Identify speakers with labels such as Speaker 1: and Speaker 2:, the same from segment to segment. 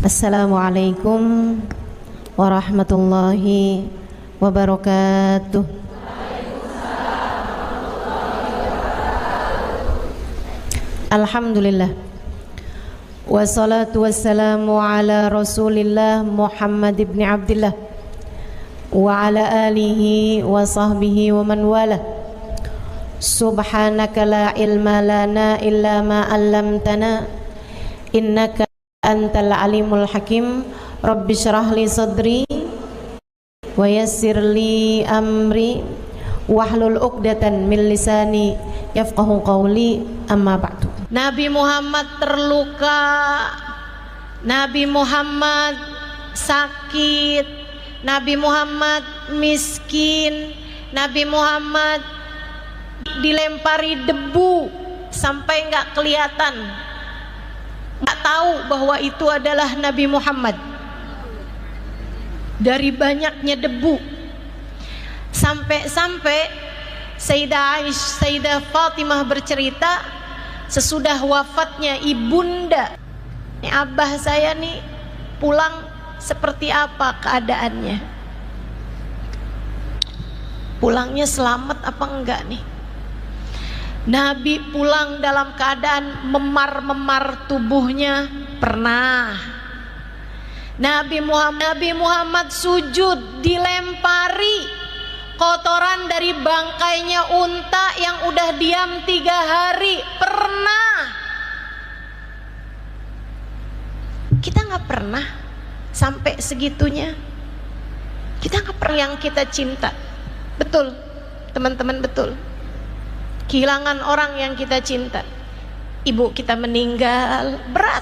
Speaker 1: Assalamualaikum warahmatullahi wabarakatuh. Alhamdulillah, wassalatu wassalamu ala Rasulillah Muhammad ibn Abdillah wa ala alihi wa sahbihi wa man wala. Subhanaka la ilma lana illa ma 'allamtana innaka antal alimul hakim. Rabbi syrah li sadri wa yassir li amri wahlul 'uqdatan min lisani yafqahu qawli. Amma ba'du. Nabi Muhammad terluka, Nabi Muhammad sakit, Nabi Muhammad miskin, Nabi Muhammad dilempari debu sampai enggak kelihatan, enggak tahu bahwa itu adalah Nabi Muhammad. Dari banyaknya debu, sampai Sayyidah Fatimah bercerita, sesudah wafatnya ibunda, ini abah saya nih pulang seperti apa keadaannya, pulangnya selamat apa enggak nih. Nabi pulang dalam keadaan memar-memar tubuhnya, pernah. Nabi Muhammad sujud dilempari kotoran dari bangkainya unta yang udah diam 3 hari, pernah. Kita nggak pernah sampai segitunya. Kita nggak pernah yang kita cinta. Betul, teman-teman, betul. Kehilangan orang yang kita cinta. Ibu kita meninggal, berat.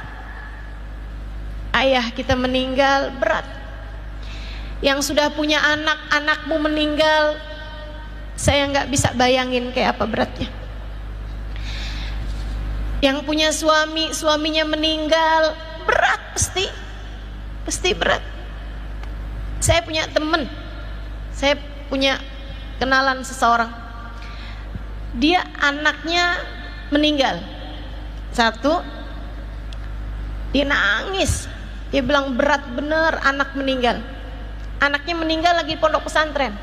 Speaker 1: Ayah kita meninggal, berat. Yang sudah punya anak, anakmu meninggal, saya nggak bisa bayangin kayak apa beratnya. Yang punya suami, suaminya meninggal, berat, pasti berat. Saya punya teman, saya punya kenalan seseorang, dia anaknya meninggal. Satu, dia nangis, dia bilang berat bener anak meninggal. Anaknya meninggal lagi di pondok pesantren,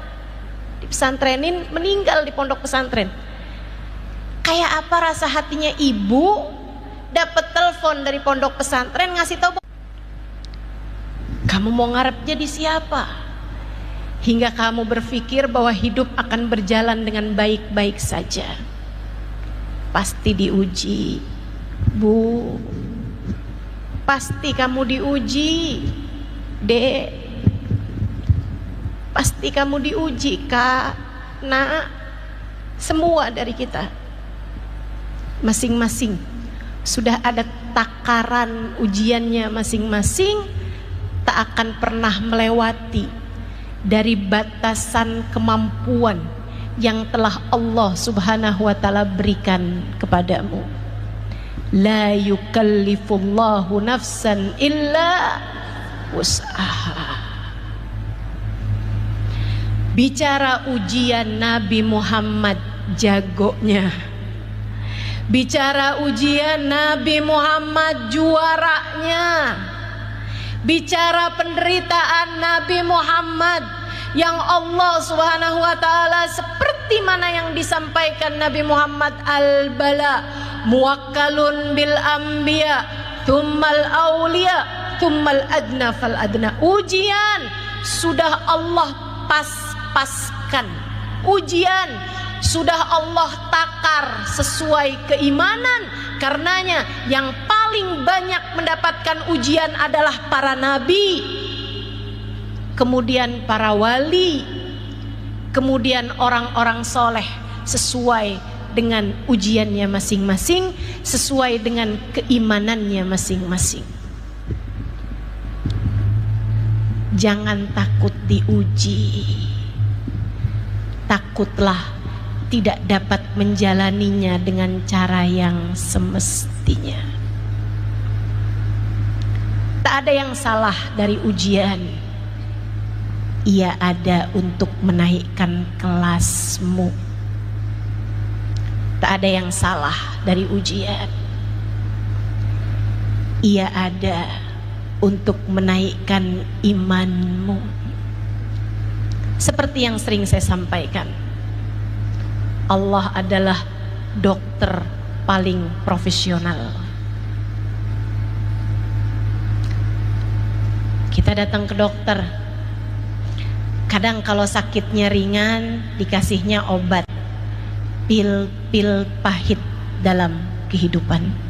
Speaker 1: dipesantrenin, meninggal di pondok pesantren. Kayak apa rasa hatinya ibu dapat telepon dari pondok pesantren ngasih tahu, kamu mau ngarep jadi siapa, hingga kamu berpikir bahwa hidup akan berjalan dengan baik-baik saja. Pasti diuji, Bu. Pasti kamu diuji, Dek. Pasti kamu diuji, Kak, Nak. Semua dari kita masing-masing sudah ada takaran ujiannya masing-masing. Tak akan pernah melewati dari batasan kemampuan yang telah Allah Subhanahu wa ta'ala berikan kepadamu. La yukallifullahu nafsan illa wus'aha. Bicara ujian, Nabi Muhammad jagonya. Bicara ujian, Nabi Muhammad juaranya. Bicara penderitaan, Nabi Muhammad yang Allah Subhanahu wa ta'ala seperti mana yang disampaikan Nabi Muhammad, al-bala muwakkalun bil anbiya thummal awliya thummal adna fal adna. Ujian sudah Allah pas-paskan, ujian sudah Allah takar sesuai keimanan. Karenanya yang paling banyak mendapatkan ujian adalah para nabi, kemudian para wali, kemudian orang-orang soleh, sesuai dengan ujiannya masing-masing, sesuai dengan keimanannya masing-masing. Jangan takut diuji. Takutlah tidak dapat menjalaninya dengan cara yang semestinya. Tak ada yang salah dari ujian. Ia ada untuk menaikkan kelasmu. Tak ada yang salah dari ujian. Ia ada untuk menaikkan imanmu. Seperti yang sering saya sampaikan, Allah adalah dokter paling profesional. Kita datang ke dokter, kadang kalau sakitnya ringan dikasihnya obat, pil-pil pahit dalam kehidupan.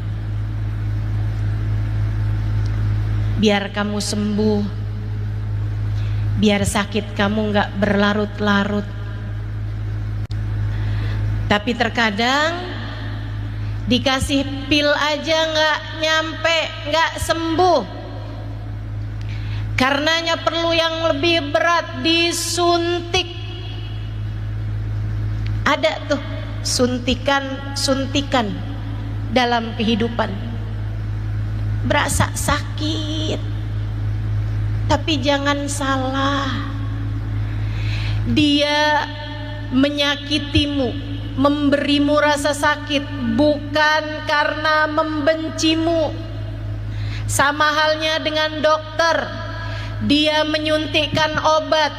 Speaker 1: Biar kamu sembuh, biar sakit kamu gak berlarut-larut. Tapi terkadang dikasih pil aja gak nyampe, gak sembuh. Karenanya perlu yang lebih berat, disuntik. Ada tuh suntikan dalam kehidupan. Berasa sakit, tapi jangan salah, dia menyakitimu, memberimu rasa sakit bukan karena membencimu. Sama halnya dengan dokter, dia menyuntikkan obat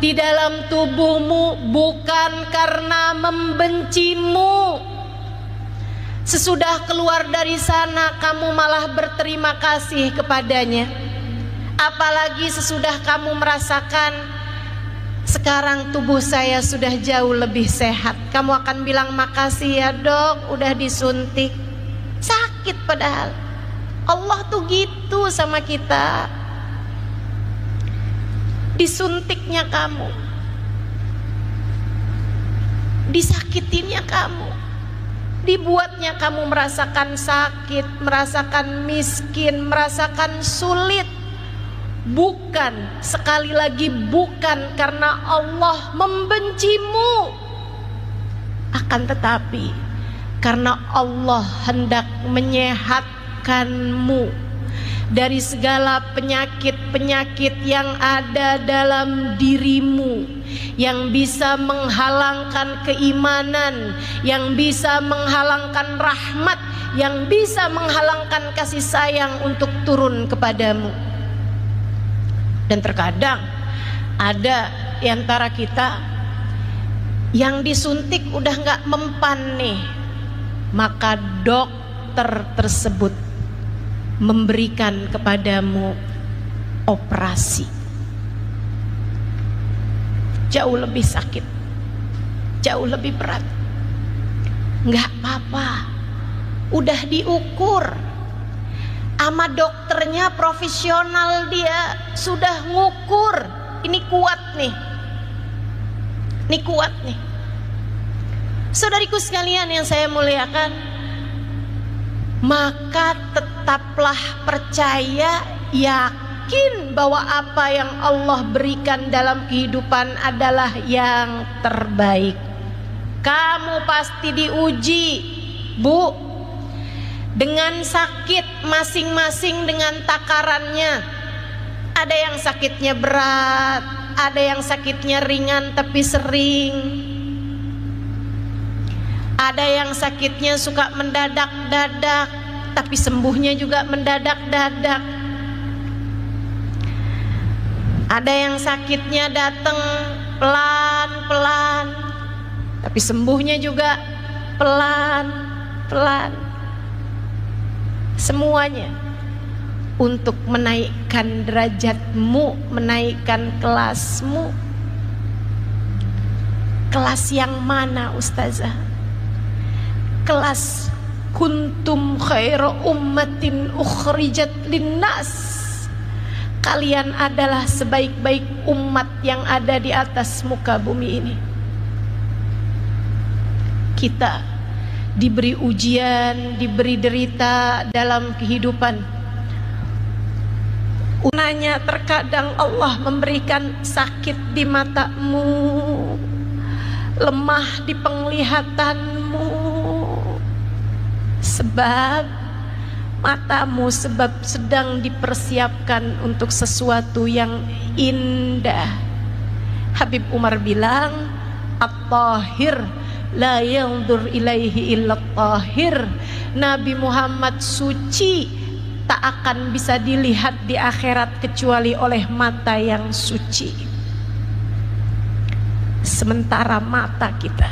Speaker 1: di dalam tubuhmu bukan karena membencimu. Sesudah keluar dari sana kamu malah berterima kasih kepadanya. Apalagi sesudah kamu merasakan, sekarang tubuh saya sudah jauh lebih sehat, kamu akan bilang makasih ya dok, udah disuntik. Sakit padahal. Allah tuh gitu sama kita. Disuntiknya kamu, disakitinya kamu, dibuatnya kamu merasakan sakit, merasakan miskin, merasakan sulit. Bukan, sekali lagi bukan karena Allah membencimu, akan tetapi karena Allah hendak menyehatkanmu dari segala penyakit-penyakit yang ada dalam dirimu, yang bisa menghalangkan keimanan, yang bisa menghalangkan rahmat, yang bisa menghalangkan kasih sayang untuk turun kepadamu. Dan terkadang ada di antara kita yang disuntik udah gak mempan nih, maka dokter tersebut memberikan kepadamu operasi. Jauh lebih sakit, jauh lebih berat. Gak apa-apa, udah diukur sama dokternya, profesional, dia sudah ngukur. Ini kuat nih, ini kuat nih. Saudariku sekalian yang saya muliakan, maka tetaplah percaya, yakin bahwa apa yang Allah berikan dalam kehidupan adalah yang terbaik. Kamu pasti diuji, Bu, dengan sakit masing-masing dengan takarannya. Ada yang sakitnya berat, ada yang sakitnya ringan tapi sering, ada yang sakitnya suka mendadak-dadak tapi sembuhnya juga mendadak-dadak. Ada yang sakitnya datang pelan-pelan tapi sembuhnya juga pelan-pelan. Semuanya untuk menaikkan derajatmu, menaikkan kelasmu. Kelas yang mana ustazah? Kelas kuntum khaira ummatin ukhrijat linnas. Kalian adalah sebaik-baik umat yang ada di atas muka bumi ini. Kita diberi ujian, diberi derita dalam kehidupan. Unanya terkadang Allah memberikan sakit di matamu, lemah di penglihatanmu, sebab matamu sedang dipersiapkan untuk sesuatu yang indah. Habib Umar bilang, at-tahir la yanzur ilaihi illa tahir. Nabi Muhammad suci, tak akan bisa dilihat di akhirat kecuali oleh mata yang suci. Sementara mata kita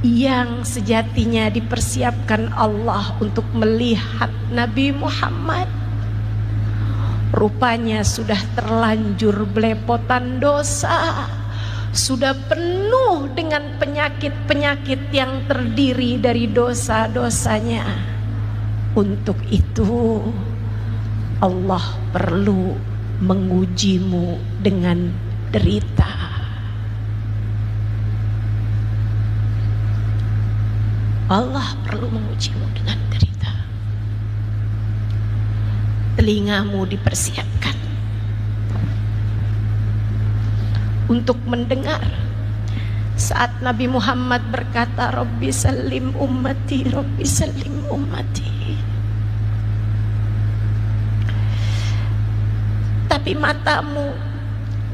Speaker 1: yang sejatinya dipersiapkan Allah untuk melihat Nabi Muhammad, rupanya sudah terlanjur belepotan dosa, sudah penuh dengan penyakit-penyakit yang terdiri dari dosa-dosanya. Untuk itu Allah perlu mengujimu dengan derita. Allah perlu mengujimu dengan derita. Telingamu dipersiapkan untuk mendengar saat Nabi Muhammad berkata, Rabbi salim ummati, Rabbi salim ummati. Tapi matamu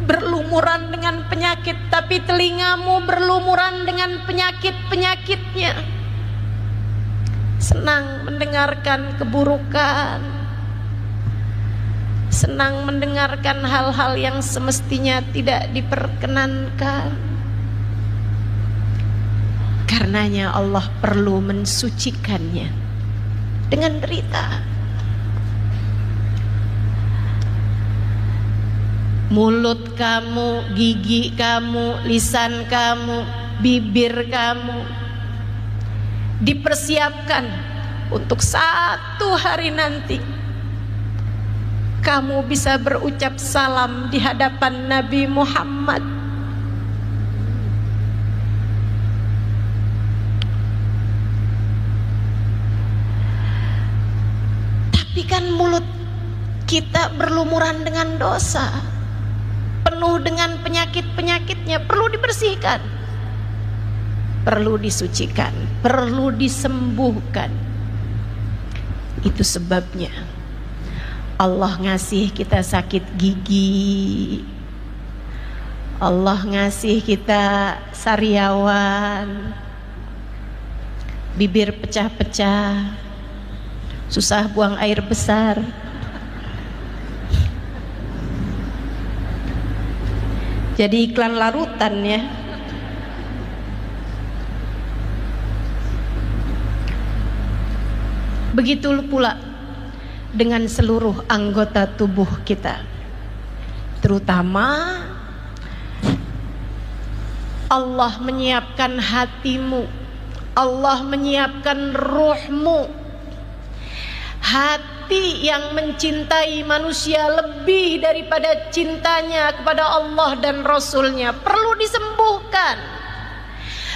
Speaker 1: berlumuran dengan penyakit, tapi telingamu berlumuran dengan penyakit-penyakitnya. Senang mendengarkan keburukan, senang mendengarkan hal-hal yang semestinya tidak diperkenankan. Karenanya Allah perlu mensucikannya dengan derita. Mulut kamu, gigi kamu, lisan kamu, bibir kamu dipersiapkan untuk satu hari nanti kamu bisa berucap salam di hadapan Nabi Muhammad. Tapi kan mulut kita berlumuran dengan dosa, penuh dengan penyakit-penyakitnya, perlu dibersihkan, perlu disucikan, perlu disembuhkan. Itu sebabnya Allah ngasih kita sakit gigi, Allah ngasih kita sariawan, bibir pecah-pecah, susah buang air besar. Jadi iklan larutan ya. Begitu pula dengan seluruh anggota tubuh kita, terutama Allah menyiapkan hatimu, Allah menyiapkan ruhmu. Hati yang mencintai manusia lebih daripada cintanya kepada Allah dan Rasulnya perlu disembuhkan.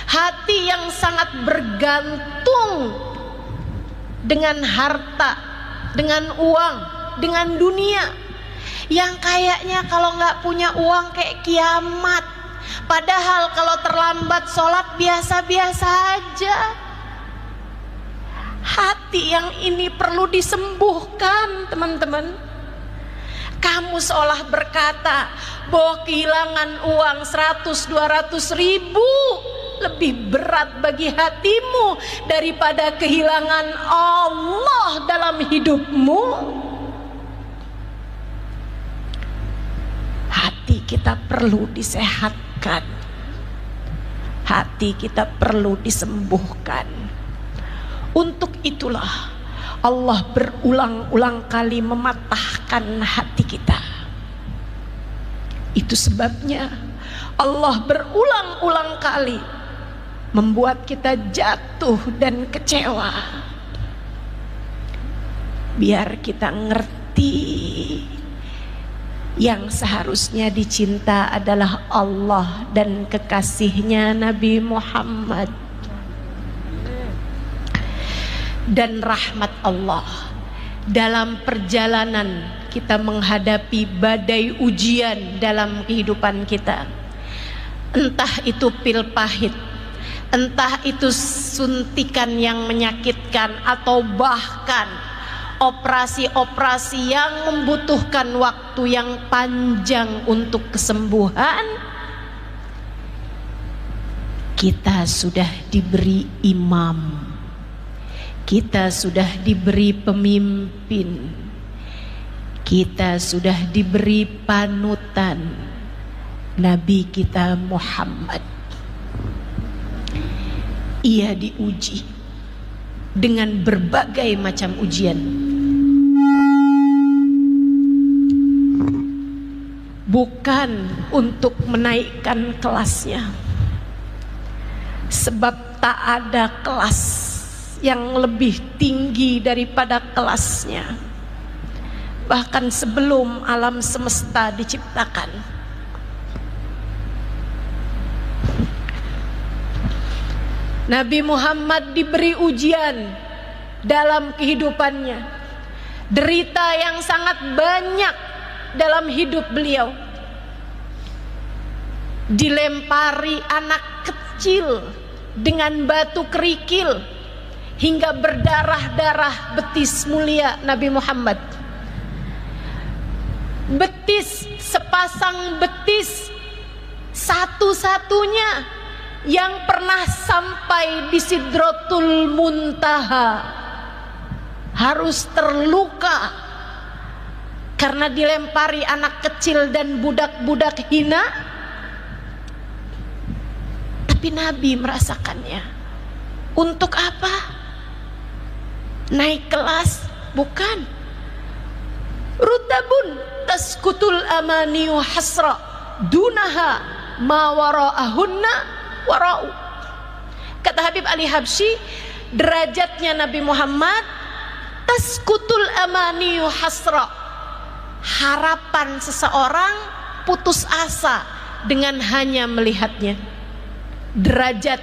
Speaker 1: Hati yang sangat bergantung dengan harta, dengan uang, dengan dunia, yang kayaknya kalau nggak punya uang kayak kiamat, padahal kalau terlambat sholat biasa-biasa aja. Hati yang ini perlu disembuhkan, teman-teman. Kamu seolah berkata bahwa kehilangan uang 100-200 ribu lebih berat bagi hatimu daripada kehilangan Allah dalam hidupmu. Hati kita perlu disehatkan, hati kita perlu disembuhkan. Untuk itulah Allah berulang-ulang kali mematahkan hati kita. Itu sebabnya Allah berulang-ulang kali membuat kita jatuh dan kecewa, biar kita ngerti yang seharusnya dicinta adalah Allah dan kekasihnya Nabi Muhammad, dan rahmat Allah. Dalam perjalanan kita menghadapi badai ujian dalam kehidupan kita, entah itu pil pahit, entah itu suntikan yang menyakitkan, atau bahkan operasi-operasi yang membutuhkan waktu yang panjang untuk kesembuhan, kita sudah diberi imam, Kita sudah diberi pemimpin, kita sudah diberi panutan, Nabi kita Muhammad. Ia diuji dengan berbagai macam ujian. Bukan untuk menaikkan kelasnya, sebab tak ada kelas yang lebih tinggi daripada kelasnya. Bahkan sebelum alam semesta diciptakan, Nabi Muhammad diberi ujian dalam kehidupannya, derita yang sangat banyak dalam hidup beliau. Dilempari anak kecil dengan batu kerikil hingga berdarah-darah betis mulia Nabi Muhammad. Betis, sepasang betis satu-satunya yang pernah sampai di Sidratul Muntaha harus terluka karena dilempari anak kecil dan budak-budak hina. Tapi Nabi merasakannya. Untuk apa? Naik kelas? Bukan. Rutabun taskutul amaniyu hasra dunaha ma wara'ahunna wara'u. Kata Habib Ali Habsyi, derajatnya Nabi Muhammad taskutul amaniyu hasra. Harapan seseorang putus asa dengan hanya melihatnya. Derajat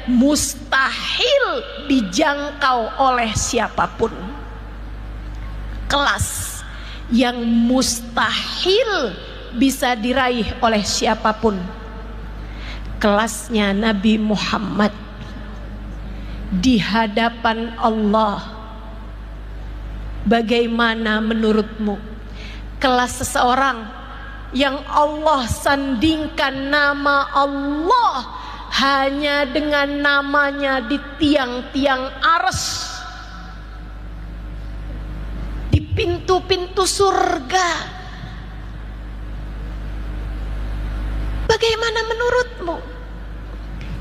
Speaker 1: mustahil dijangkau oleh siapapun. Kelas yang mustahil bisa diraih oleh siapapun. Kelasnya Nabi Muhammad di hadapan Allah. Bagaimana menurutmu kelas seseorang yang Allah sandingkan nama Allah hanya dengan namanya di tiang-tiang arsy, di pintu-pintu surga? Bagaimana menurutmu?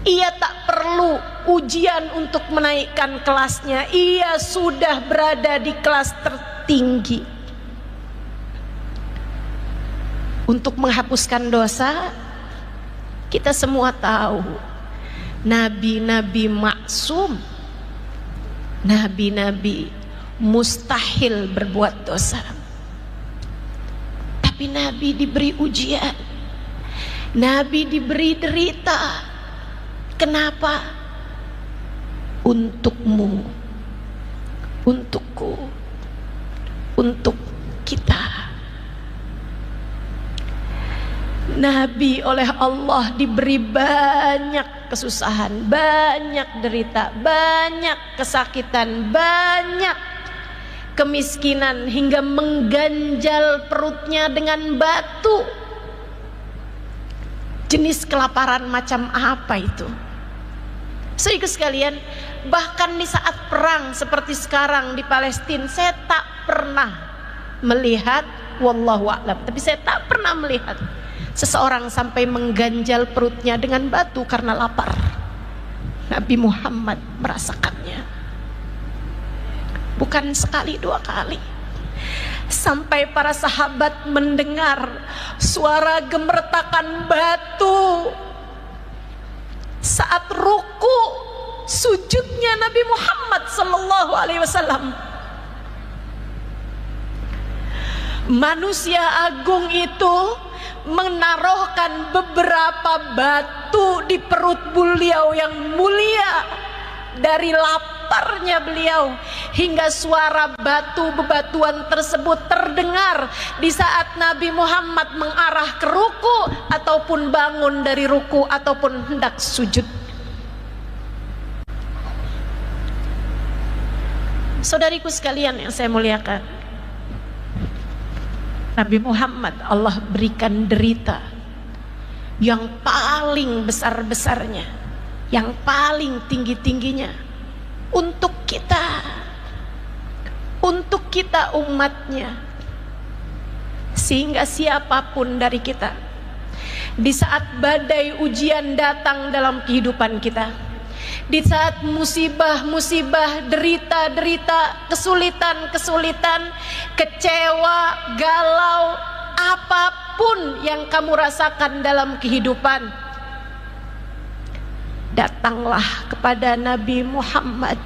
Speaker 1: Ia tak perlu ujian untuk menaikkan kelasnya. Ia sudah berada di kelas tertinggi. Untuk menghapuskan dosa, kita semua tahu nabi-nabi maksum, nabi-nabi mustahil berbuat dosa. Tapi Nabi diberi ujian, Nabi diberi derita. Kenapa? Untukmu, untukku, untuk kita. Nabi oleh Allah diberi banyak kesusahan, banyak derita, banyak kesakitan, banyak kemiskinan, hingga mengganjal perutnya dengan batu. Jenis kelaparan macam apa itu? Saudara sekalian, bahkan di saat perang seperti sekarang di Palestina, saya tak pernah melihat, wallahu a'lam, tapi saya tak pernah melihat seseorang sampai mengganjal perutnya dengan batu karena lapar. Nabi Muhammad merasakannya. Bukan sekali dua kali. Sampai para sahabat mendengar suara gemertakan batu saat ruku sujudnya Nabi Muhammad sallallahu alaihi wasallam. Manusia agung itu menaruhkan beberapa batu di perut beliau yang mulia dari laparnya beliau, hingga suara batu bebatuan tersebut terdengar di saat Nabi Muhammad mengarah ke ruku ataupun bangun dari ruku ataupun hendak sujud. Saudariku sekalian yang saya muliakan, Nabi Muhammad Allah berikan derita yang paling besar-besarnya, yang paling tinggi-tingginya. untuk kita umatnya, sehingga siapapun dari kita di saat badai ujian datang dalam kehidupan kita, di saat musibah-musibah, derita-derita, kesulitan-kesulitan, kecewa, galau, apapun yang kamu rasakan dalam kehidupan, datanglah kepada Nabi Muhammad.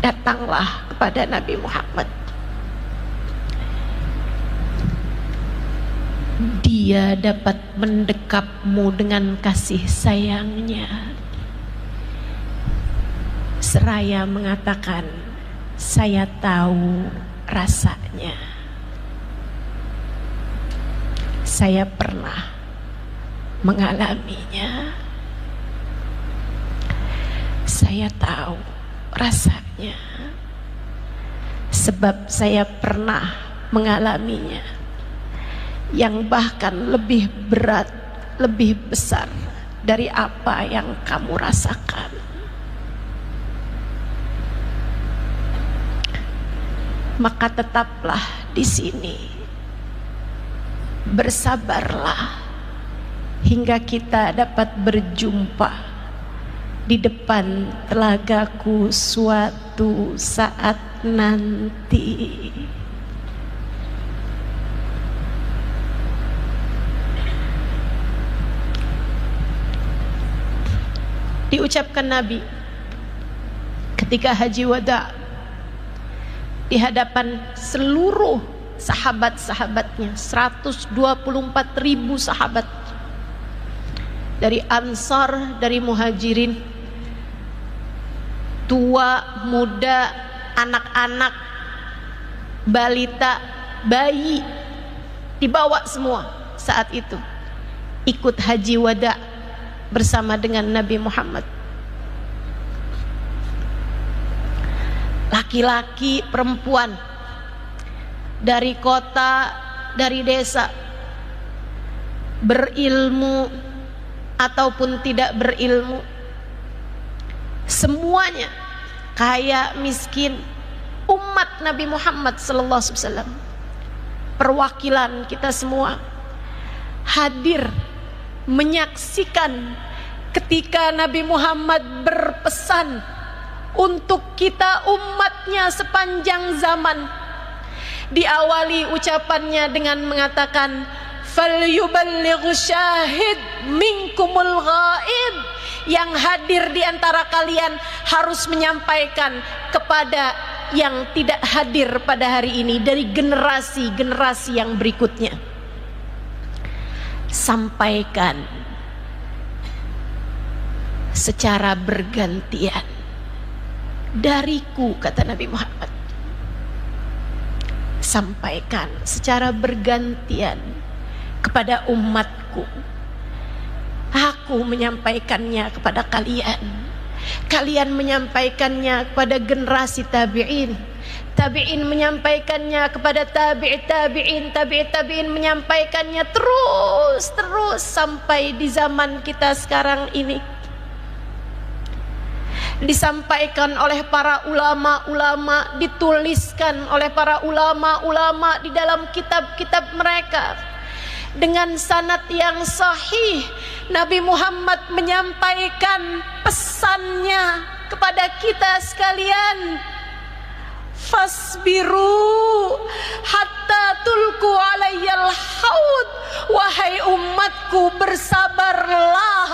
Speaker 1: Datanglah kepada Nabi Muhammad. Dia dapat mendekapmu dengan kasih sayangnya, seraya mengatakan, saya tahu rasanya. Saya pernah mengalaminya. Saya tahu rasanya, sebab saya pernah mengalaminya, yang bahkan lebih berat, lebih besar dari apa yang kamu rasakan. Maka tetaplah di sini, bersabarlah hingga kita dapat berjumpa di depan telagaku suatu saat nanti. Diucapkan Nabi ketika haji wada di hadapan seluruh sahabat-sahabatnya, 124.000 sahabat dari Ansar, dari Muhajirin, tua, muda, anak-anak, balita, bayi, dibawa semua saat itu ikut haji wada bersama dengan Nabi Muhammad. Laki-laki, perempuan, dari kota, dari desa, berilmu ataupun tidak berilmu, semuanya, kaya, miskin, umat Nabi Muhammad sallallahu alaihi wasallam, perwakilan kita semua hadir menyaksikan ketika Nabi Muhammad berpesan untuk kita umatnya sepanjang zaman. Diawali ucapannya dengan mengatakan, falyuballighu syahid minkumul ghaib, yang hadir di antara kalian harus menyampaikan kepada yang tidak hadir pada hari ini dari generasi-generasi yang berikutnya. Sampaikan secara bergantian dariku, kata Nabi Muhammad. Sampaikan secara bergantian kepada umatku. Aku menyampaikannya kepada kalian, kalian menyampaikannya kepada generasi tabi'in, tabi'in menyampaikannya kepada tabi'in, tabi'in menyampaikannya terus sampai di zaman kita sekarang ini. Disampaikan oleh para ulama-ulama, dituliskan oleh para ulama-ulama di dalam kitab-kitab mereka dengan sanad yang sahih. Nabi Muhammad menyampaikan pesannya kepada kita sekalian, fasbiru hatta tulku alayyal haud, wahai umatku, bersabarlah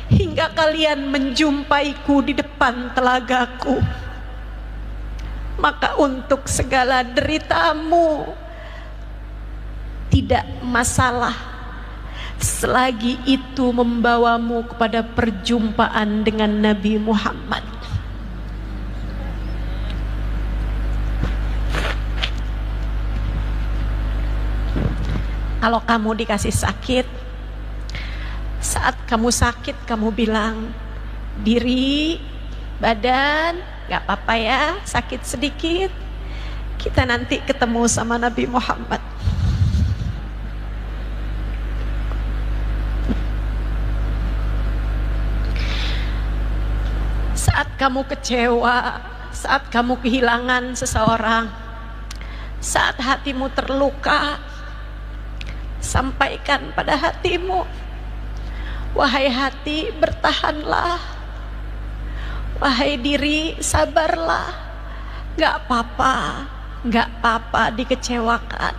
Speaker 1: hingga kalian menjumpaiku di depan telagaku. Maka untuk segala deritamu tidak masalah selagi itu membawamu kepada perjumpaan dengan Nabi Muhammad. Kalau kamu dikasih sakit, saat kamu sakit kamu bilang, diri, badan, gak apa-apa ya, sakit sedikit, kita nanti ketemu sama Nabi Muhammad. kamu kecewa, saat kamu kehilangan seseorang, saat hatimu terluka, sampaikan pada hatimu, wahai hati, bertahanlah. Wahai diri, sabarlah. Gak apa-apa, gak apa-apa dikecewakan,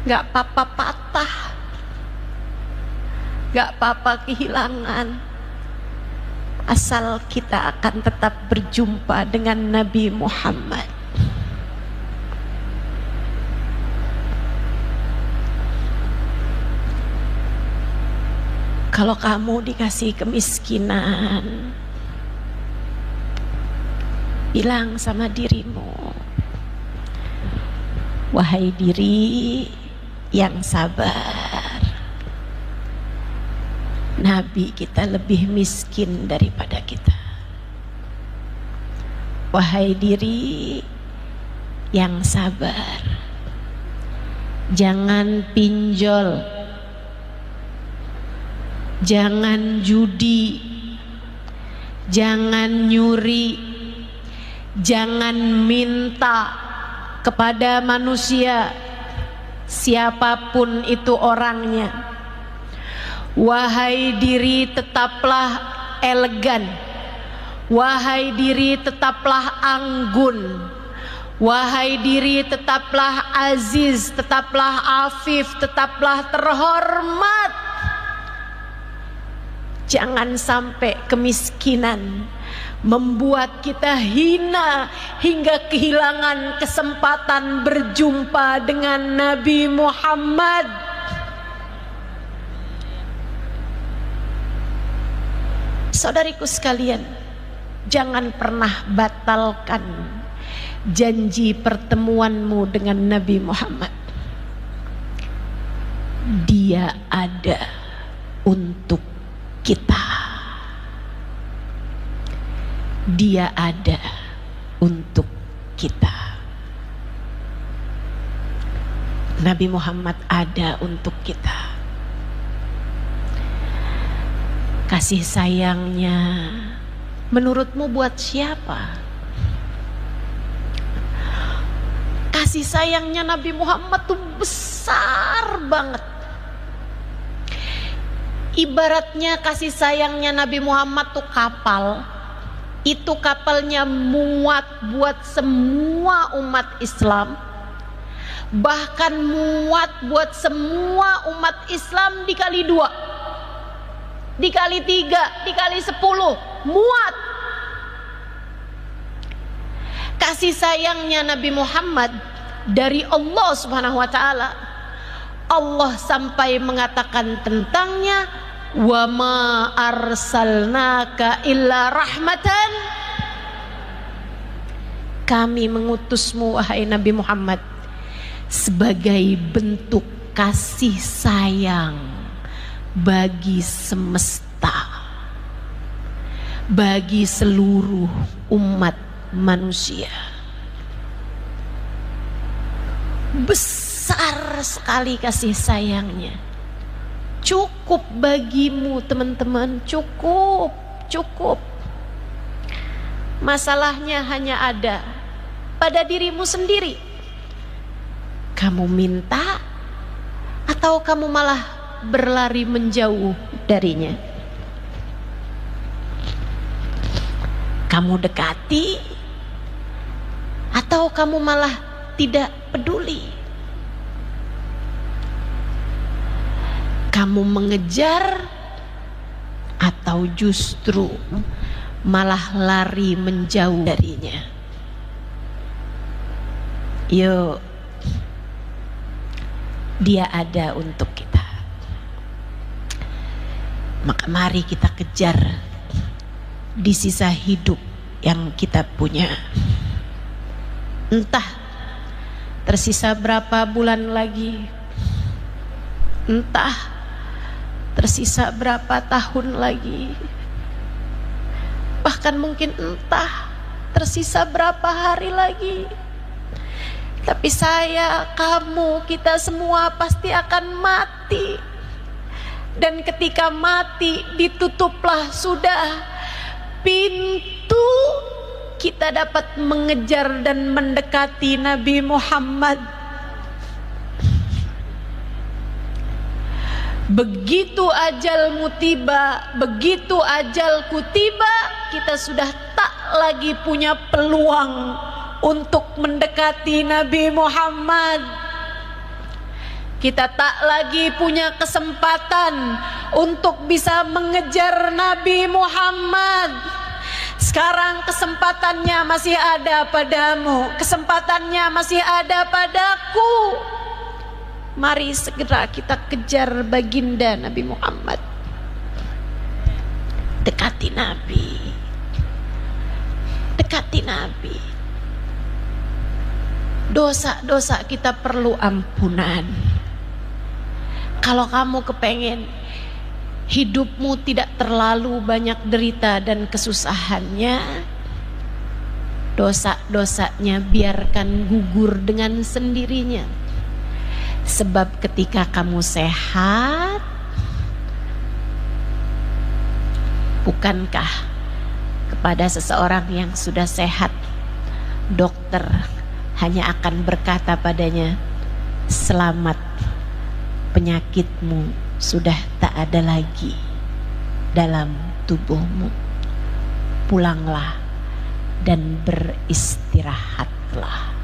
Speaker 1: gak apa-apa patah, gak apa-apa kehilangan, asal kita akan tetap berjumpa dengan Nabi Muhammad. Kalau kamu dikasih kemiskinan, bilang sama dirimu, wahai diri yang sabar, Nabi kita lebih miskin daripada kita. Wahai diri yang sabar, jangan pinjol, jangan judi, jangan nyuri, jangan minta kepada manusia siapapun itu orangnya. Wahai diri, tetaplah elegan. Wahai diri, tetaplah anggun. Wahai diri, tetaplah aziz, tetaplah afif, tetaplah terhormat. Jangan sampai kemiskinan membuat kita hina hingga kehilangan kesempatan berjumpa dengan Nabi Muhammad. Saudariku sekalian, jangan pernah batalkan janji pertemuanmu dengan Nabi Muhammad. Dia ada untuk kita. Dia ada untuk kita. Nabi Muhammad ada untuk kita. Kasih sayangnya menurutmu buat siapa? Kasih sayangnya Nabi Muhammad tuh besar banget. Ibaratnya kasih sayangnya Nabi Muhammad tuh kapal. Itu kapalnya muat buat semua umat Islam, bahkan muat buat semua umat Islam dikali 2, dikali 3, dikali 10, muat. Kasih sayangnya Nabi Muhammad dari Allah Subhanahu wa Ta'ala, Allah sampai mengatakan tentangnya, wa ma arsalnaka illa rahmatan. Kami mengutusmu wahai Nabi Muhammad sebagai bentuk kasih sayang bagi semesta, bagi seluruh umat manusia. Besar sekali kasih sayangnya. Cukup bagimu teman-teman, cukup. Masalahnya hanya ada pada dirimu sendiri. Kamu minta atau kamu malah berlari menjauh darinya? Kamu dekati atau kamu malah tidak peduli? Kamu mengejar atau justru malah lari menjauh darinya? Yuk, dia ada untuk kita. Maka mari kita kejar di sisa hidup yang kita punya. Entah tersisa berapa bulan lagi, entah tersisa berapa tahun lagi, bahkan mungkin entah tersisa berapa hari lagi. Tapi saya, kamu, kita semua pasti akan mati. Dan ketika mati, ditutuplah sudah pintu begitu kita dapat mengejar dan mendekati Nabi Muhammad, begitu ajalmu tiba, begitu ajalku tiba, kita sudah tak lagi punya peluang untuk mendekati Nabi Muhammad. Kita tak lagi punya kesempatan untuk bisa mengejar Nabi Muhammad. Sekarang kesempatannya masih ada padamu, kesempatannya masih ada padaku. Mari segera kita kejar baginda Nabi Muhammad. Dekati Nabi, dekati Nabi. Dosa-dosa kita perlu ampunan. Kalau kamu kepengen hidupmu tidak terlalu banyak derita dan kesusahannya, dosa-dosanya biarkan gugur dengan sendirinya. Sebab ketika kamu sehat, bukankah kepada seseorang yang sudah sehat, dokter hanya akan berkata padanya, selamat, penyakitmu sudah tak ada lagi dalam tubuhmu, pulanglah dan beristirahatlah.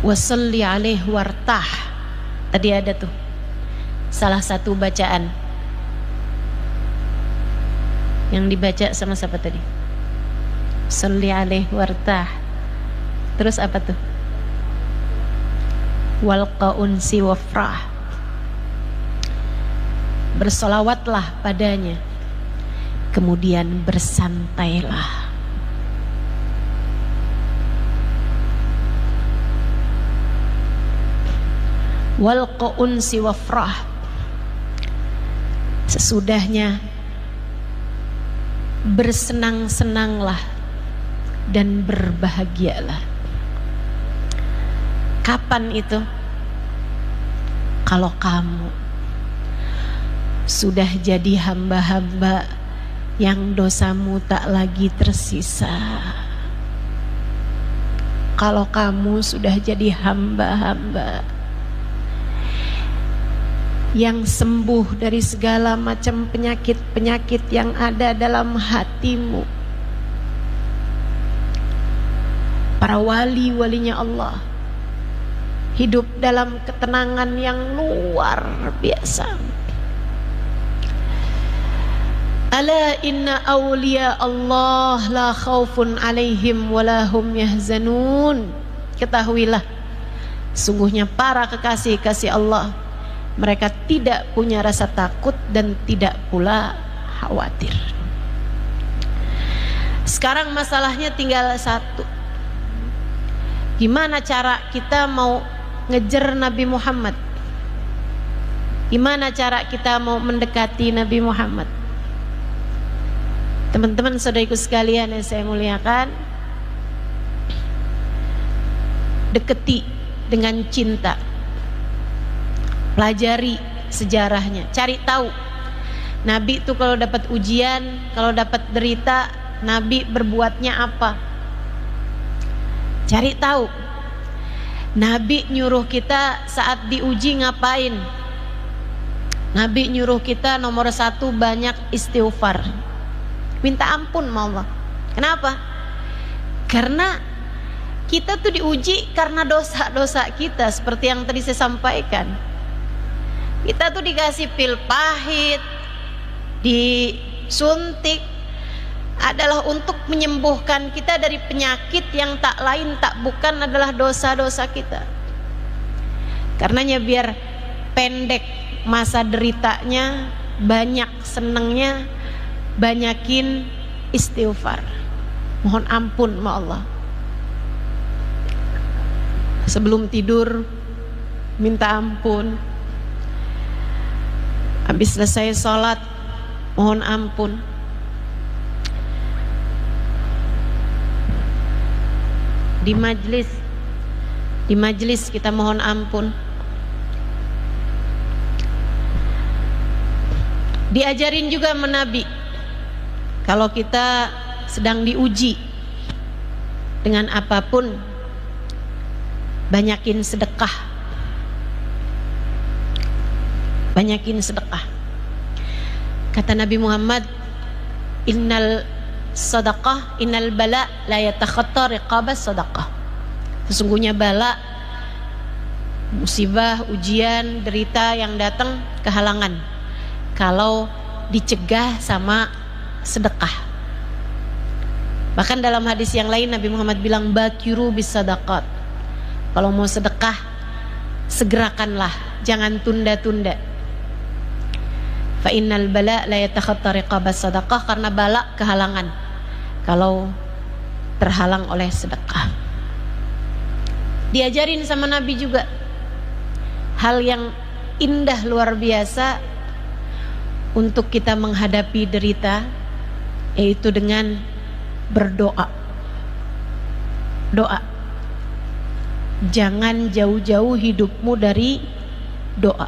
Speaker 1: Wasalli alaihi wartah. Tadi ada tuh salah satu bacaan yang dibaca sama siapa tadi? Salli alaihi wartah. Terus apa tuh? Walqa unsi wafrah. Bersolawatlah padanya, kemudian bersantailah. Walqa unsi wafrah. Sesudahnya bersenang-senanglah dan berbahagialah. Kapan itu? Kalau kamu sudah jadi hamba-hamba yang dosamu tak lagi tersisa. Kalau kamu sudah jadi hamba-hamba yang sembuh dari segala macam penyakit-penyakit yang ada dalam hatimu. Para wali-walinya Allah hidup dalam ketenangan yang luar biasa. Ala inna awliya Allah la khaufun alaihim walahum yahzanun. Ketahuilah, sungguhnya para kekasih-kasih Allah, mereka tidak punya rasa takut dan tidak pula khawatir. Sekarang masalahnya tinggal satu. Gimana cara kita mau ngejar Nabi Muhammad? Gimana cara kita mau mendekati Nabi Muhammad? Teman-teman saudariku sekalian yang saya muliakan, deketi dengan cinta. Pelajari sejarahnya, cari tahu Nabi itu kalau dapat ujian, kalau dapat derita, Nabi berbuatnya apa. Cari tahu Nabi nyuruh kita saat diuji ngapain. Nabi nyuruh kita nomor 1 banyak istighfar, minta ampun sama Allah. Kenapa? Karena kita tuh diuji karena dosa-dosa kita. Seperti yang tadi saya sampaikan, kita tuh dikasih pil pahit, disuntik, adalah untuk menyembuhkan kita dari penyakit yang tak lain tak bukan adalah dosa-dosa kita. Karenanya biar pendek masa deritanya, banyak senengnya, banyakin istighfar, mohon ampun sama Allah. Sebelum tidur minta ampun. Habis selesai sholat mohon ampun. Di majlis kita mohon ampun. Diajarin juga sama Nabi, kalau kita sedang diuji dengan apapun, banyakin sedekah. Banyakin sedekah. Kata Nabi Muhammad, innal sadaqah, innal bala la yatakhatta riqabas sadaqah. Sesungguhnya bala, musibah, ujian, derita yang datang kehalangan kalau dicegah sama sedekah. Bahkan dalam hadis yang lain Nabi Muhammad bilang, bakiru bis sadaqat. Kalau mau sedekah, segerakanlah, jangan tunda-tunda. Fa innal bala la yatakhatta riqabas sadaqah, karena bala kehalangan kalau terhalang oleh sedekah. Diajarin sama Nabi juga hal yang indah luar biasa untuk kita menghadapi derita, yaitu dengan berdoa. Doa. Jangan jauh-jauh hidupmu dari doa.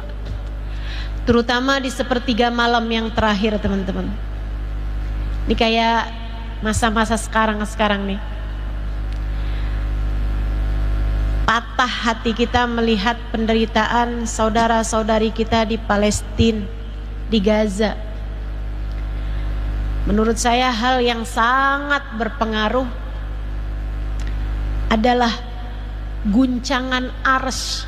Speaker 1: Terutama di sepertiga malam yang terakhir, teman-teman. Ini kayak masa-masa sekarang nih. Patah hati kita melihat penderitaan saudara-saudari kita di Palestina, di Gaza. Menurut saya hal yang sangat berpengaruh adalah guncangan arsy,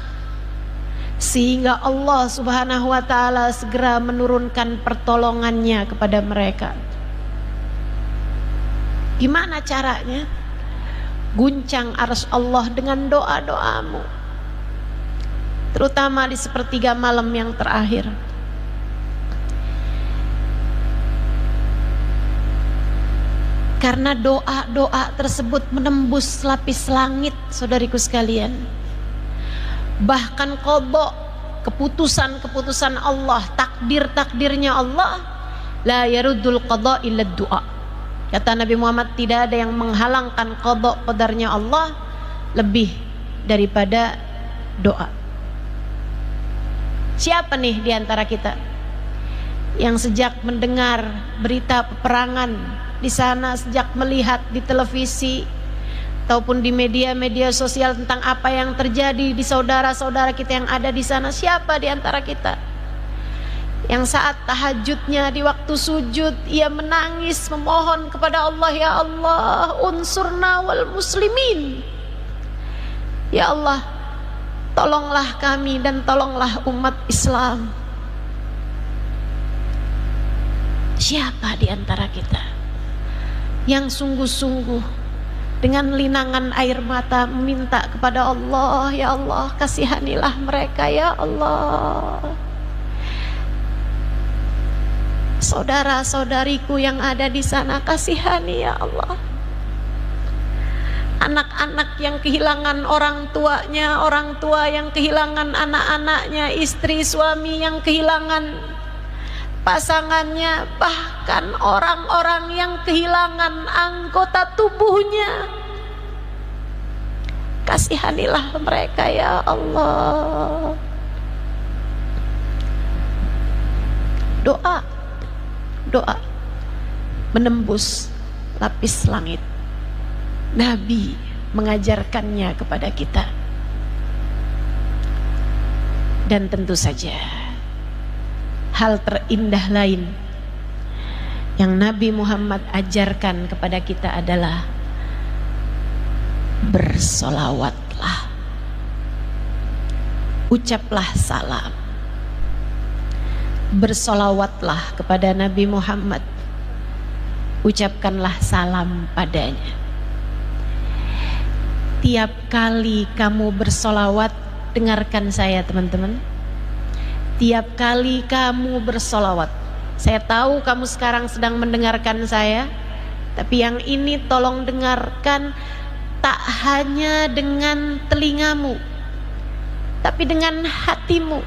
Speaker 1: sehingga Allah Subhanahu wa ta'ala segera menurunkan pertolongannya kepada mereka. Gimana caranya? Guncang arsy Allah dengan doa-doamu, terutama di sepertiga malam yang terakhir. Karena doa-doa tersebut menembus lapis langit, saudariku sekalian. Bahkan qadha, keputusan-keputusan Allah, takdir-takdirnya Allah, la yaruddul qadha illa du'a. Kata Nabi Muhammad, tidak ada yang menghalangkan qadha qadarnya Allah lebih daripada doa. Siapa nih di antara kita yang sejak mendengar berita peperangan di sana, sejak melihat di televisi ataupun di media-media sosial tentang apa yang terjadi di saudara-saudara kita yang ada di sana, siapa di antara kita yang saat tahajudnya di waktu sujud ia menangis memohon kepada Allah, ya Allah, unsurna wal muslimin, ya Allah, tolonglah kami dan tolonglah umat Islam. Siapa di antara kita yang sungguh-sungguh dengan linangan air mata meminta kepada Allah, ya Allah, kasihanilah mereka, ya Allah. Saudara-saudariku yang ada di sana, kasihani ya Allah. Anak-anak yang kehilangan orang tuanya, orang tua yang kehilangan anak-anaknya, istri suami yang kehilangan pasangannya, bahkan orang-orang yang kehilangan anggota tubuhnya, kasihanilah mereka ya Allah. Doa menembus lapis langit. Nabi mengajarkannya kepada kita. Dan tentu saja hal terindah lain yang Nabi Muhammad ajarkan kepada kita adalah bersolawatlah, ucaplah salam, bersolawatlah kepada Nabi Muhammad, ucapkanlah salam padanya. Tiap kali kamu bersolawat, dengarkan saya teman-teman, tiap kali kamu bersolawat, saya tahu kamu sekarang sedang mendengarkan saya, tapi yang ini tolong dengarkan tak hanya dengan telingamu, tapi dengan hatimu,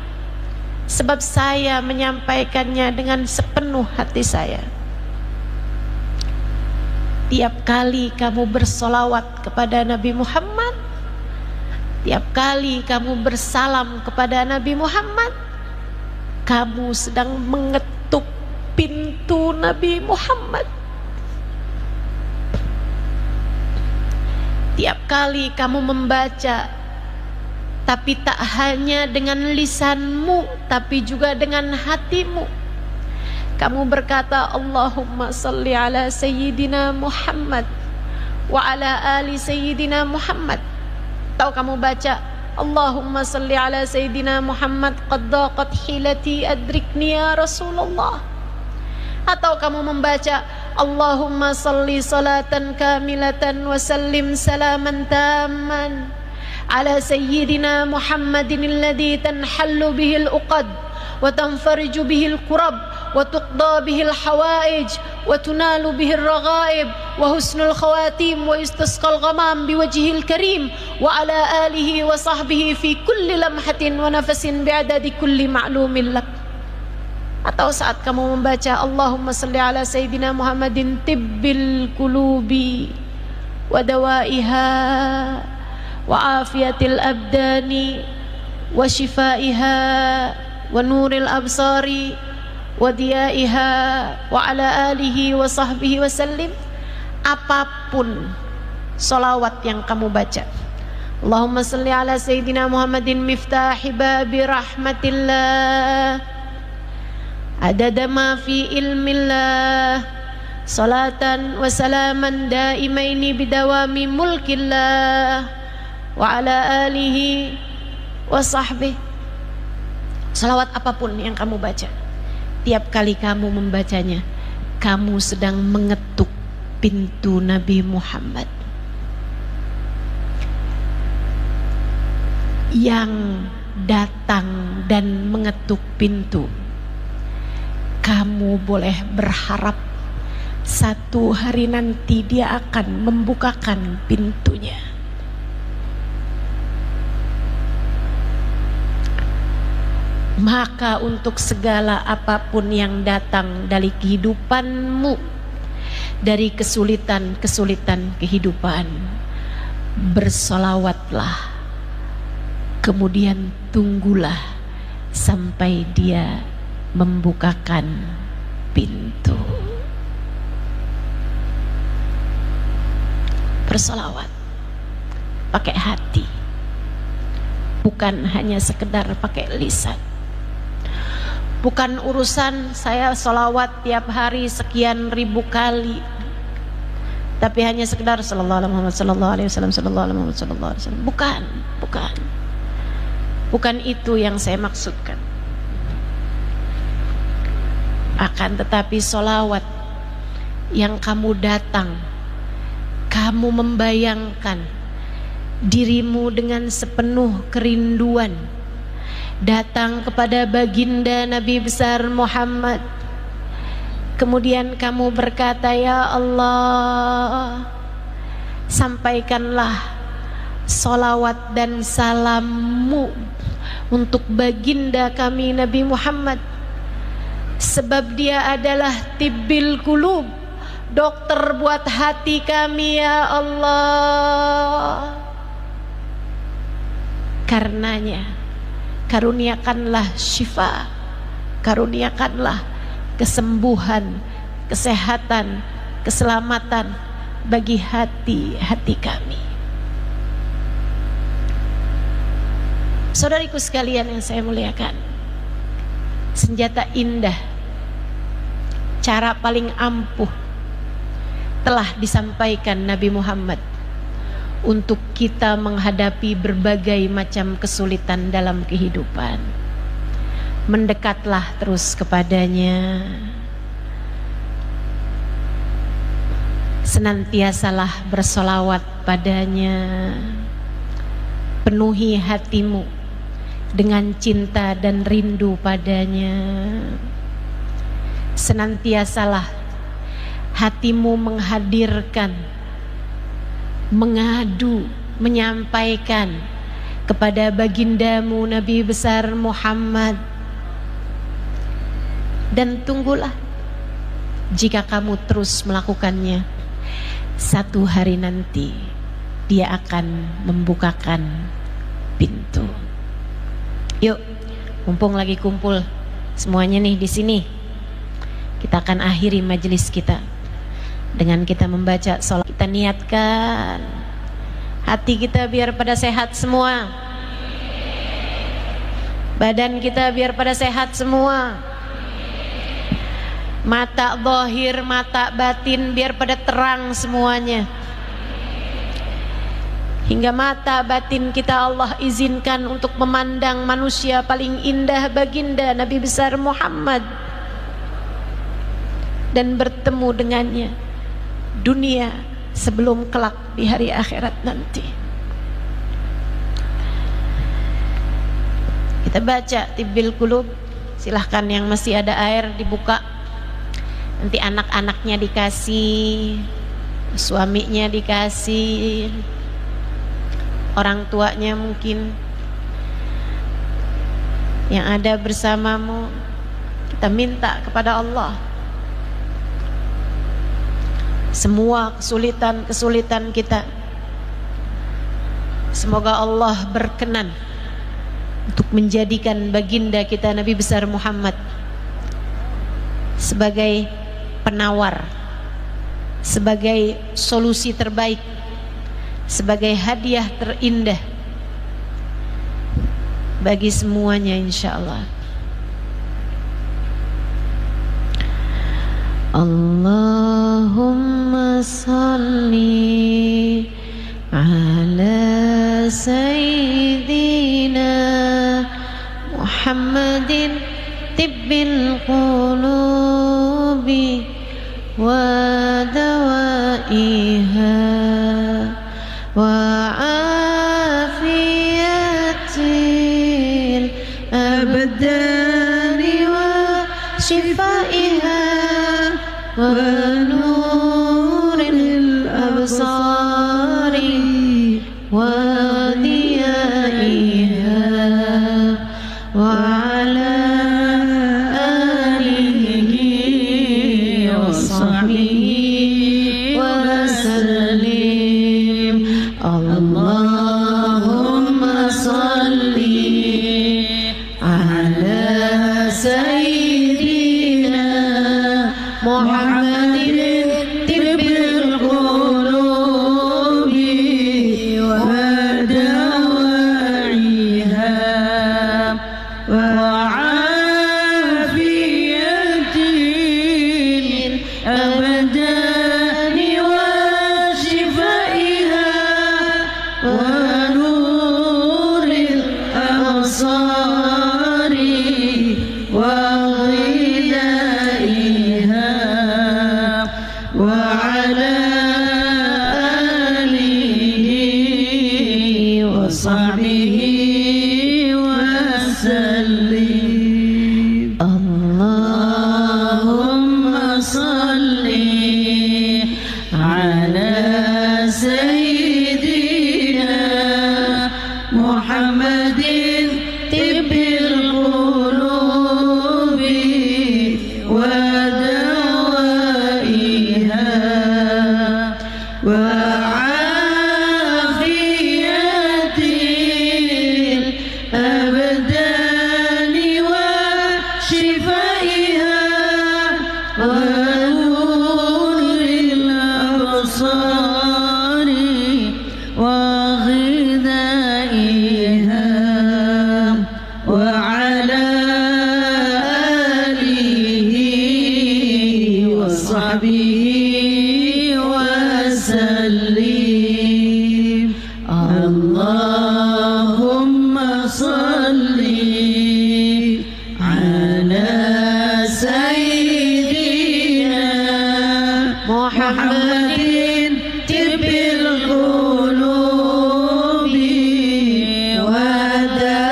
Speaker 1: sebab saya menyampaikannya dengan sepenuh hati saya. Tiap kali kamu bersolawat kepada Nabi Muhammad, tiap kali kamu bersalam kepada Nabi Muhammad, kamu sedang mengetuk pintu Nabi Muhammad. Tiap kali kamu membaca, tapi tak hanya dengan lisanmu, tapi juga dengan hatimu. Kamu berkata, Allahumma salli ala Sayyidina Muhammad wa ala ali Sayyidina Muhammad. Atau kamu baca, Allahumma salli ala Sayyidina Muhammad qad daqat hilati adrikni ya Rasulullah. Atau kamu membaca, Allahumma salli salatan kamilatan wa sallim salaman tamman ala Sayyidina Muhammadin alladhi tanhallu bihil uqad wa tanfariju bihil kurab wa tuqda bihil hawaij wa tunalu bihil raghaib wa husnul khawatim wa istisqal ghamam biwajhil karim wa ala alihi wa sahbihi fi kulli lamhatin wa nafasin bi'adadi kulli ma'lumin lak. Atau saat kamu membaca Allahumma salli ala Sayyidina Muhammadin tibbil qulubi wa dawaiha wa afiyatil abdani wa shifaiha wa nuril absari wa diyaiha wa ala alihi wa sahbihi wa sallim. Apapun salawat yang kamu baca, Allahumma salli ala Sayyidina Muhammadin miftahi babi rahmatillah adada ma fi ilmillah salatan wa salaman daimaini bidawami mulkillah wa ala alihi wa sahbihi. Salawat apapun yang kamu baca, tiap kali kamu membacanya, kamu sedang mengetuk pintu Nabi Muhammad yang datang dan mengetuk pintu. Kamu boleh berharap satu hari nanti dia akan membukakan pintunya. Maka untuk segala apapun yang datang dari kehidupanmu, dari kesulitan-kesulitan kehidupan, bersolawatlah, kemudian tunggulah sampai dia membukakan pintu. Bersolawat pakai hati, bukan hanya sekedar pakai lisan. Bukan urusan saya solawat tiap hari sekian ribu kali, tapi hanya sekedar sallallahu alaihi Muhammad sallallahu alaihi wasallam sallallahu alaihi Muhammad sallallahu alaihi wasallam. Bukan itu yang saya maksudkan. Akan tetapi solawat yang kamu datang, kamu membayangkan dirimu dengan sepenuh kerinduan datang kepada baginda Nabi besar Muhammad. Kemudian kamu berkata, ya Allah, sampaikanlah solawat dan salammu untuk baginda kami Nabi Muhammad, sebab dia adalah tibbil qulub, dokter buat hati kami ya Allah. Karenanya karuniakanlah syifa, karuniakanlah kesembuhan, kesehatan, keselamatan bagi hati-hati kami. Saudariku sekalian yang saya muliakan, senjata indah, cara paling ampuh telah disampaikan Nabi Muhammad untuk kita menghadapi berbagai macam kesulitan dalam kehidupan. Mendekatlah terus kepadanya, senantiasalah bersolawat padanya, penuhi hatimu dengan cinta dan rindu padanya. Senantiasalah hatimu menghadirkan, mengadu, menyampaikan kepada bagindamu Nabi besar Muhammad. Dan tunggulah, jika kamu terus melakukannya, satu hari nanti dia akan membukakan pintu. Yuk, mumpung lagi kumpul semuanya nih di sini, Kita akan akhiri majelis kita dengan kita membaca salat. Kita niatkan hati kita biar pada sehat semua, badan kita biar pada sehat semua, mata zahir, mata batin biar pada terang semuanya, hingga mata batin kita Allah izinkan untuk memandang manusia paling indah, baginda Nabi besar Muhammad, dan bertemu dengannya dunia sebelum kelak di hari akhirat nanti. Kita baca Tibbil Qulub. Silahkan yang masih ada air dibuka. Nanti anak-anaknya dikasih, suaminya dikasih, orang tuanya mungkin yang ada bersamamu. Kita minta kepada Allah semua kesulitan-kesulitan kita, semoga Allah berkenan untuk menjadikan baginda kita Nabi besar Muhammad sebagai penawar, sebagai solusi terbaik, sebagai hadiah terindah bagi semuanya insyaallah. Allahumma salli ala sayyidina Muhammadin tibbil qulubi wa dawaiha wa afiyatil abdani wa shifaiha wa nuril absari wa diyaiha wa ala alihi wa sahbihi wa sallim. Allahumma salli ala sayyidina Muhammadin tibbil qulubi wa dawaiha wa afiyatil abdani wa shifaiha wa nuril absari wa وعلى آله وصحبه وسلم. اللهم صل على سيدنا محمد طب القلوب وعافية الأبدان وشفائها ونور الأبصار وغذائها وعلى آله وصحبه وسلم. اللهم صل على سيدنا محمد طب القلوب ودوائها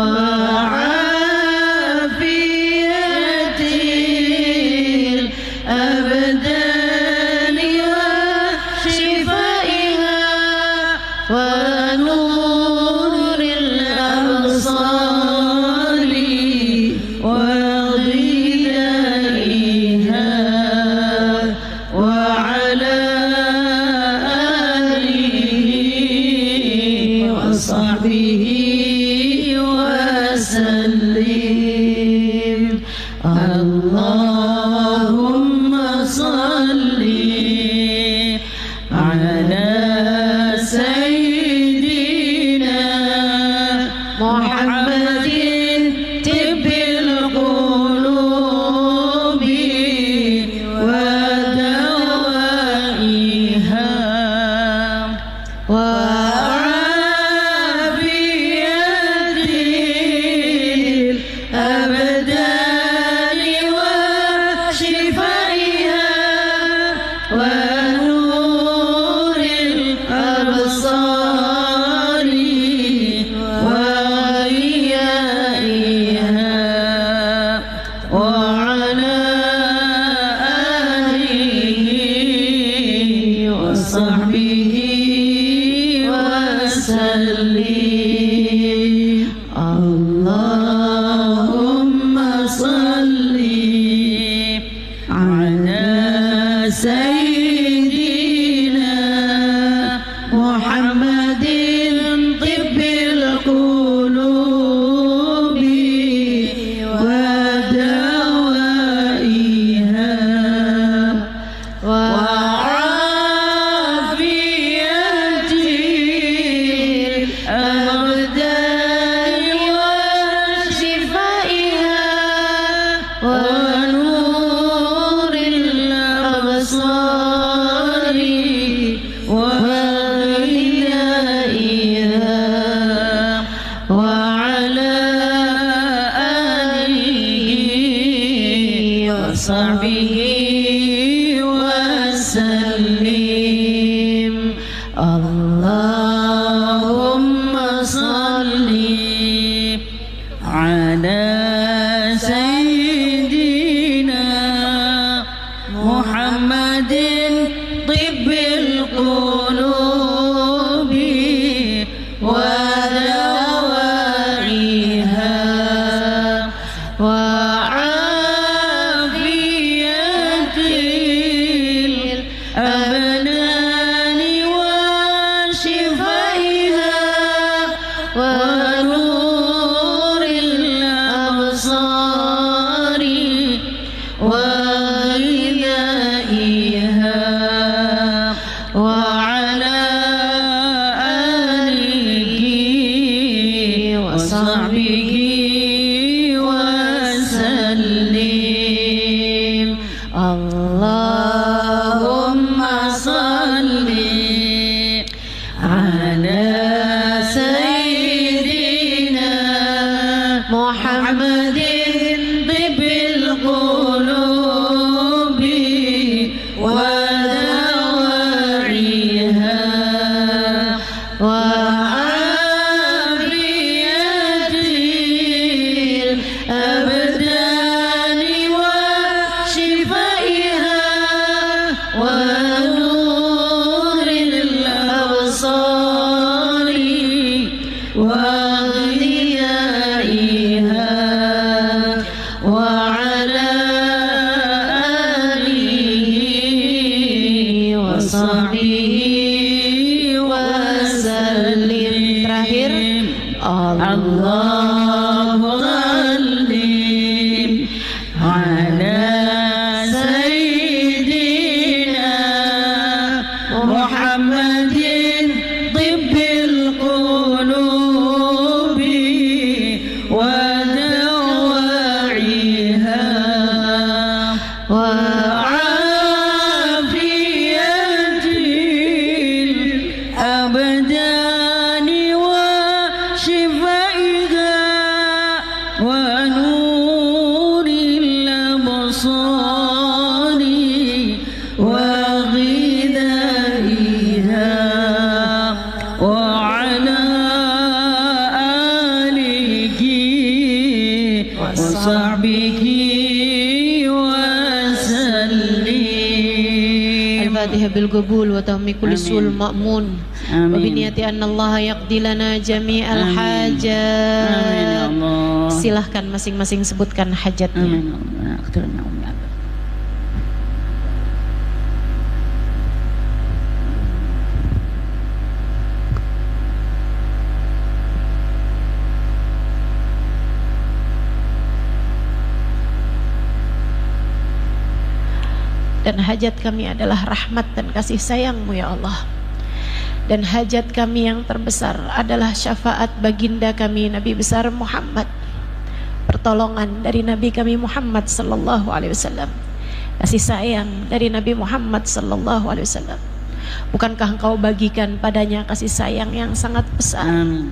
Speaker 1: وعافية الأبدان وشفائها ونور الأبصار وغذائها
Speaker 2: Allahumma salli ala Sayyidina Muhammadin tibbil qulubi wa dawaiha wa afiyatil abdani wa shifaiha wa nuril absari wa iyaiha wa ala alihi wa sahbihi wa sallim. Allahumma salli ala Sayyidina Muhammadin tibbil qulubi wa dawaiha wa afiyatil abdani wa shifaiha wa nuril absari wa ghidaiha wa ala alihi wa sahbihi wa sallim. Allahumma salli ala Sayyidina Muhammadin tibbil qulubi wa dawaiha wa afiyatil abdani wa shifaiha wa nuril absari wa ghidaiha wa ala alihi wa sahbihi wa sallim. Allahumma salli ala Sayyidina Muhammadin tibbil qulubi wa dawaiha wa afiyatil abdani wa shifaiha wa nuril absari wa ghidaiha wa ala alihi wa sahbihi wa sallim.
Speaker 1: Terakhir,
Speaker 2: Allahumma salli ala Sayyidina Muhammadin tibbil qulubi wa dawaiha wa afiyatil abdani wa shifaiha wa nuril absari wa ghidaiha wa ala alihi wa sahbihi wa sallim.
Speaker 1: Al-Fatihah bil qabul wa tahmi kulli sul ma'mun wa bi niyati anna Allah yaqdi lana jami'al hajat.
Speaker 2: Amin ya Allah.
Speaker 1: Silahkan masing-masing sebutkan hajatnya.
Speaker 2: Amin ya Allah. Akhirnya
Speaker 1: Dan hajat kami adalah rahmat dan kasih sayang-Mu ya Allah. Dan hajat kami yang terbesar adalah syafaat baginda kami Nabi besar Muhammad, pertolongan dari Nabi kami Muhammad sallallahu alaihi wasallam, kasih sayang dari Nabi Muhammad sallallahu alaihi wasallam. Bukankah Engkau bagikan padanya kasih sayang yang sangat besar?
Speaker 2: Amin.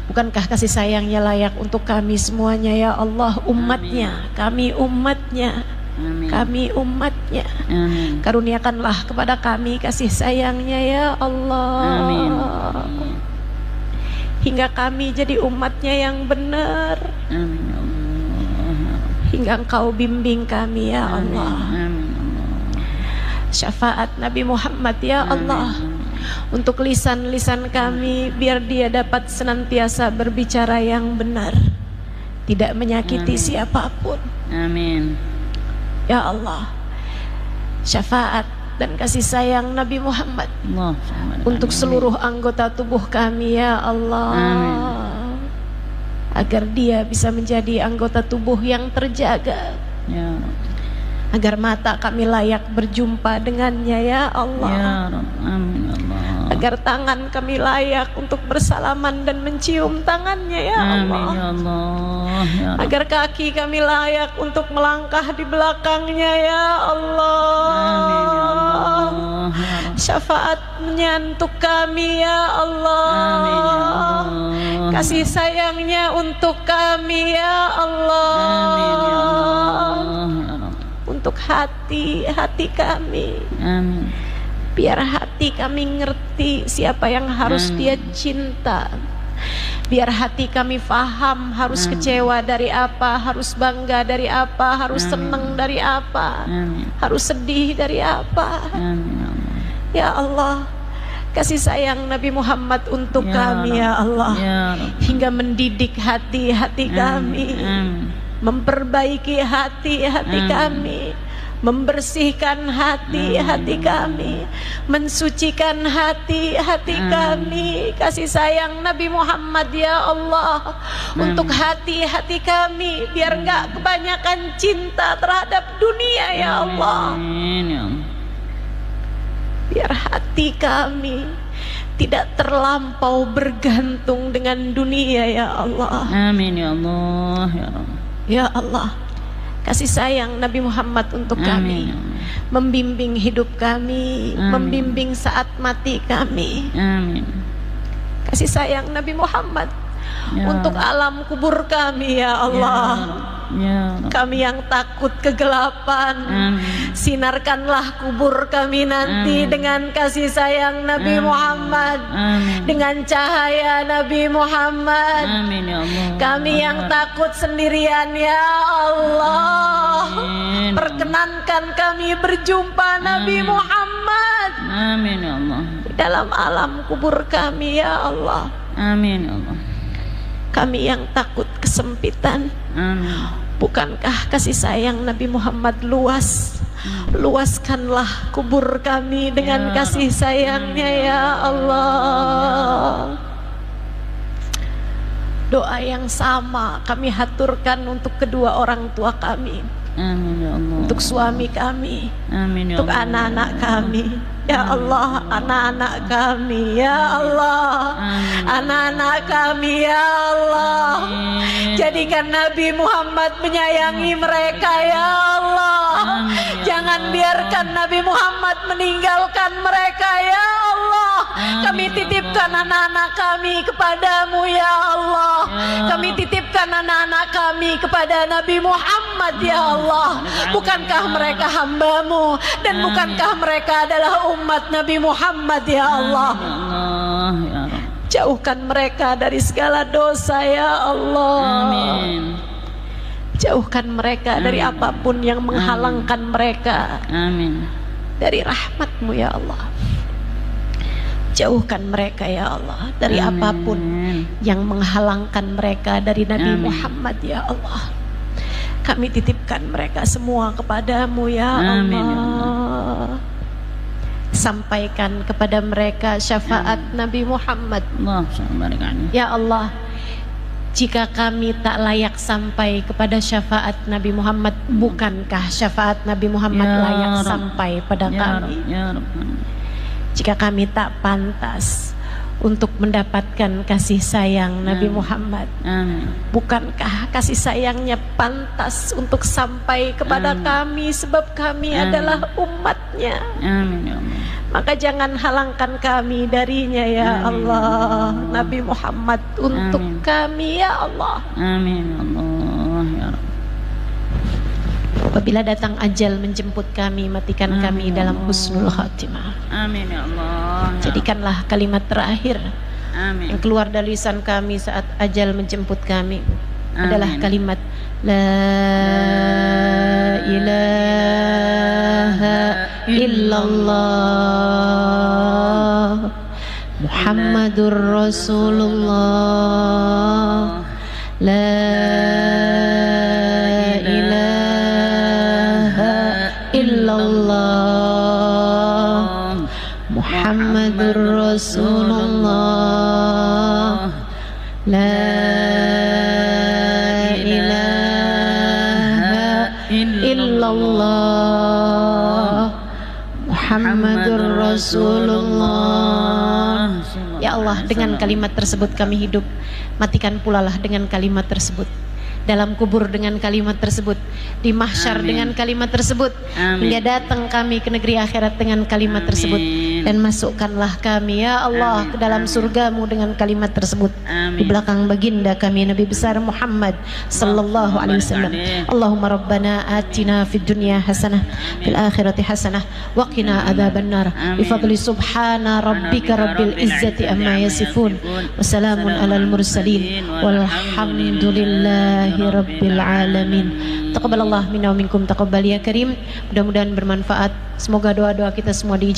Speaker 1: Bukankah kasih sayangnya layak untuk kami semuanya ya Allah, umatnya, kami umatnya,
Speaker 2: Amin.
Speaker 1: kami umatnya.
Speaker 2: Amin.
Speaker 1: Karuniakanlah kepada kami kasih sayangnya ya Allah.
Speaker 2: Amin.
Speaker 1: Hingga kami jadi umatnya yang benar.
Speaker 2: Amin ya Allah.
Speaker 1: Hingga Engkau bimbing kami ya Allah.
Speaker 2: Amin Allah.
Speaker 1: Syafaat Nabi Muhammad ya Allah, untuk lisan-lisan kami, biar dia dapat senantiasa berbicara yang benar, tidak menyakiti siapapun.
Speaker 2: Amin.
Speaker 1: Ya Allah, syafaat dan kasih sayang Nabi Muhammad
Speaker 2: Allah.
Speaker 1: untuk seluruh anggota tubuh kami ya Allah.
Speaker 2: Amin.
Speaker 1: Agar dia bisa menjadi anggota tubuh yang terjaga,
Speaker 2: Ya Rabb.
Speaker 1: agar mata kami layak berjumpa dengannya ya Allah.
Speaker 2: Ya Rabb. Amin Allah.
Speaker 1: Agar tangan kami layak untuk bersalaman dan mencium tangannya ya
Speaker 2: Amin
Speaker 1: Allah.
Speaker 2: ya Allah. Ya Rabb.
Speaker 1: Agar kaki kami layak untuk melangkah di belakangnya ya Allah.
Speaker 2: Amin ya Allah. Ya Rabb.
Speaker 1: Syafaatnya untuk kami ya Allah.
Speaker 2: Amin ya Allah.
Speaker 1: Kasih sayangnya untuk kami ya Allah.
Speaker 2: Amin ya Allah. Ya Rabb.
Speaker 1: Untuk hati kami,
Speaker 2: Amin.
Speaker 1: biar hati kami ngerti siapa yang harus dia cinta. Biar hati kami faham harus kecewa dari apa, harus bangga dari apa, harus seneng dari apa,
Speaker 2: Amin.
Speaker 1: harus sedih dari apa.
Speaker 2: Amin ya Allah.
Speaker 1: Ya Allah, kasih sayang Nabi Muhammad untuk kami ya Allah,
Speaker 2: Ya Rabb.
Speaker 1: hingga mendidik hati-hati kami,
Speaker 2: Amin.
Speaker 1: memperbaiki hati-hati kami, membersihkan hati-hati kami, mensucikan hati-hati kami. Kasih sayang Nabi Muhammad ya Allah untuk hati-hati kami, biar enggak kebanyakan cinta terhadap dunia ya Allah.
Speaker 2: Amin ya Allah.
Speaker 1: Biar hati kami tidak terlampau bergantung dengan dunia ya Allah.
Speaker 2: Amin ya Allah. Ya Rabb.
Speaker 1: Ya Allah, kasih sayang Nabi Muhammad untuk kami,
Speaker 2: Amin ya Allah.
Speaker 1: membimbing hidup kami,
Speaker 2: Amin.
Speaker 1: membimbing saat mati kami.
Speaker 2: Amin.
Speaker 1: Kasih sayang Nabi Muhammad
Speaker 2: Ya
Speaker 1: untuk
Speaker 2: Rabb.
Speaker 1: alam kubur kami ya Allah.
Speaker 2: Ya Rabb.
Speaker 1: Kami yang takut kegelapan,
Speaker 2: Amin.
Speaker 1: sinarkanlah kubur kami nanti dengan kasih sayang Nabi Muhammad,
Speaker 2: Amin.
Speaker 1: dengan cahaya Nabi Muhammad.
Speaker 2: Amin ya Allah.
Speaker 1: Kami yang takut sendirian ya Allah,
Speaker 2: Amin.
Speaker 1: perkenankan kami berjumpa Nabi Muhammad
Speaker 2: Amin ya Allah.
Speaker 1: di dalam alam kubur kami ya Allah.
Speaker 2: Amin ya Allah.
Speaker 1: Kami yang takut kesempitan,
Speaker 2: Amin.
Speaker 1: bukankah kasih sayang Nabi Muhammad luas? Luaskanlah kubur kami dengan
Speaker 2: Ya
Speaker 1: kasih
Speaker 2: Rabb.
Speaker 1: sayangnya ya Allah. Doa yang sama kami haturkan untuk kedua orang tua kami,
Speaker 2: Amin ya Allah.
Speaker 1: untuk suami kami,
Speaker 2: Amin ya
Speaker 1: untuk
Speaker 2: Allah.
Speaker 1: anak-anak kami. Ya Allah, anak-anak kami ya Allah,
Speaker 2: Amin.
Speaker 1: anak-anak kami ya Allah.
Speaker 2: Amin.
Speaker 1: Jadikan Nabi Muhammad menyayangi mereka ya Allah.
Speaker 2: Amin, ya
Speaker 1: Jangan biarkan Nabi Muhammad meninggalkan mereka ya Allah.
Speaker 2: Amin,
Speaker 1: Kami
Speaker 2: ya
Speaker 1: titipkan
Speaker 2: Allah.
Speaker 1: anak-anak kami kepadamu ya Allah.
Speaker 2: Ya.
Speaker 1: Kami titipkan anak-anak kami kepada Nabi Muhammad ya Allah. Bukankah mereka hambamu, dan
Speaker 2: Amin.
Speaker 1: bukankah mereka adalah umat Nabi Muhammad ya Allah.
Speaker 2: Ya Allah ya Rabb.
Speaker 1: Jauhkan mereka dari segala dosa ya Allah.
Speaker 2: Amin.
Speaker 1: Jauhkan mereka dari
Speaker 2: Amin.
Speaker 1: apapun yang menghalangkan mereka
Speaker 2: Amin.
Speaker 1: dari rahmat-Mu ya Allah. Jauhkan mereka ya Allah dari
Speaker 2: Amin.
Speaker 1: apapun yang menghalangkan mereka dari Nabi
Speaker 2: Amin.
Speaker 1: Muhammad ya Allah. Kami titipkan mereka semua kepadamu ya
Speaker 2: Amin, ya
Speaker 1: Allah. Sampaikan kepada mereka syafaat Nabi Muhammad.
Speaker 2: Allah barik alaihi.
Speaker 1: Ya Allah, jika kami tak layak sampai kepada syafaat Nabi Muhammad, bukankah syafaat Nabi Muhammad
Speaker 2: Ya
Speaker 1: layak
Speaker 2: Rabb.
Speaker 1: sampai pada
Speaker 2: Ya
Speaker 1: kami?
Speaker 2: Rabb, ya Rabb.
Speaker 1: Jika kami tak pantas untuk mendapatkan kasih sayang Nabi
Speaker 2: Amin.
Speaker 1: Muhammad,
Speaker 2: Amin.
Speaker 1: bukankah kasih sayangnya pantas untuk sampai kepada
Speaker 2: Amin.
Speaker 1: kami, sebab kami
Speaker 2: Amin.
Speaker 1: adalah umatnya.
Speaker 2: Amin ya Allah.
Speaker 1: Maka jangan halangkan kami darinya ya
Speaker 2: Amin.
Speaker 1: Allah, Nabi Muhammad, untuk
Speaker 2: Amin.
Speaker 1: kami ya Allah.
Speaker 2: Amin ya Allah ya Rabb.
Speaker 1: Apabila datang ajal menjemput kami, matikan
Speaker 2: Amin,
Speaker 1: kami
Speaker 2: ya
Speaker 1: dalam
Speaker 2: Allah.
Speaker 1: husnul khatimah.
Speaker 2: Amin ya Allah. Ya
Speaker 1: Jadikanlah kalimat terakhir
Speaker 2: Rabb. Amin.
Speaker 1: yang keluar dari lisan kami saat ajal menjemput kami adalah
Speaker 2: Amin.
Speaker 1: kalimat La ilaha illallah Muhammadur Rasulullah. La ilaha illallah Muhammadur Rasulullah. La ilaha illallah Muhammadur Rasulullah. Ya Allah, dengan kalimat tersebut kami hidup, matikan pula lah dengan kalimat tersebut, dalam kubur dengan kalimat tersebut, di mahsyar
Speaker 2: Amin.
Speaker 1: dengan kalimat tersebut,
Speaker 2: Amin.
Speaker 1: hingga datang kami ke negeri akhirat dengan kalimat tersebut.
Speaker 2: Amin.
Speaker 1: Dan masukkanlah kami ya Allah
Speaker 2: Amin.
Speaker 1: ke dalam surgamu dengan kalimat tersebut.
Speaker 2: Amin.
Speaker 1: Di belakang baginda kami Nabi besar Muhammad sallallahu alaihi wasallam. Allahumma rabbana atina fid dunya hasanah fil akhirati hasanah wa qina adzabannar. Bi fadli subhana rabbika rabbil izzati amma yasifun. Wassalamun alal mursalin walhamdulillahi rabbil alamin. Taqabbalallah minna wa minkum taqabbal ya karim. Mudah-mudahan bermanfaat. Semoga doa-doa kita semua diijabah.